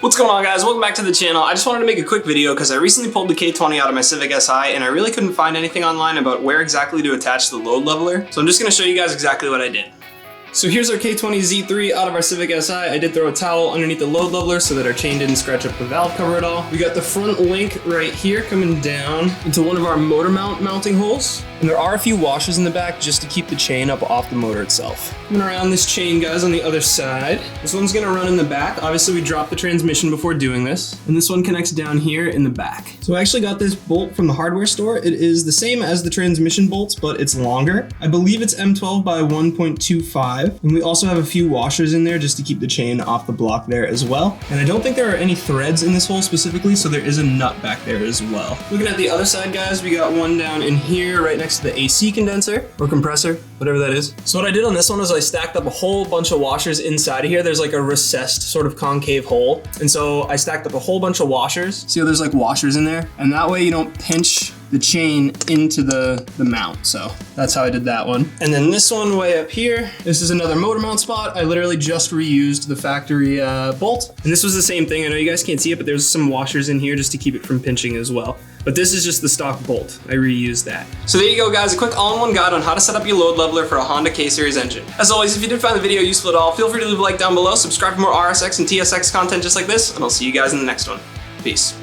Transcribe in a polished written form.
What's going on, guys? Welcome back to the channel. I just wanted to make a quick video because I recently pulled the K20 out of my Civic SI and I really couldn't find anything online about where exactly to attach the load leveler. So I'm just going to show you guys exactly what I did. So here's our K20 Z3 out of our Civic SI. I did throw a towel underneath the load leveler so that our chain didn't scratch up the valve cover at all. We got the front link right here coming down into one of our motor mounting holes. And there are a few washers in the back just to keep the chain up off the motor itself. Coming around this chain, guys, on the other side. This one's gonna run in the back. Obviously, we dropped the transmission before doing this. And this one connects down here in the back. So I actually got this bolt from the hardware store. It is the same as the transmission bolts, but it's longer. I believe it's M12 by 1.25. And we also have a few washers in there just to keep the chain off the block there as well. And I don't think there are any threads in this hole specifically, so there is a nut back there as well. Looking at the other side, guys, we got one down in here right next to the AC condenser or compressor, whatever that is. So what I did on this one was I stacked up a whole bunch of washers inside of here. There's like a recessed sort of concave hole. And so I stacked up a whole bunch of washers. See how there's like washers in there? And that way you don't pinch the chain into the mount. So that's how I did that one. And then this one way up here, this is another motor mount spot. I literally just reused the factory bolt. And this was the same thing. I know you guys can't see it, but there's some washers in here just to keep it from pinching as well. But this is just the stock bolt. I reused that. So there you go, guys, a quick all-in-one guide on how to set up your load leveler for a Honda K-Series engine. As always, if you did find the video useful at all, feel free to leave a like down below, subscribe for more RSX and TSX content just like this, and I'll see you guys in the next one. Peace.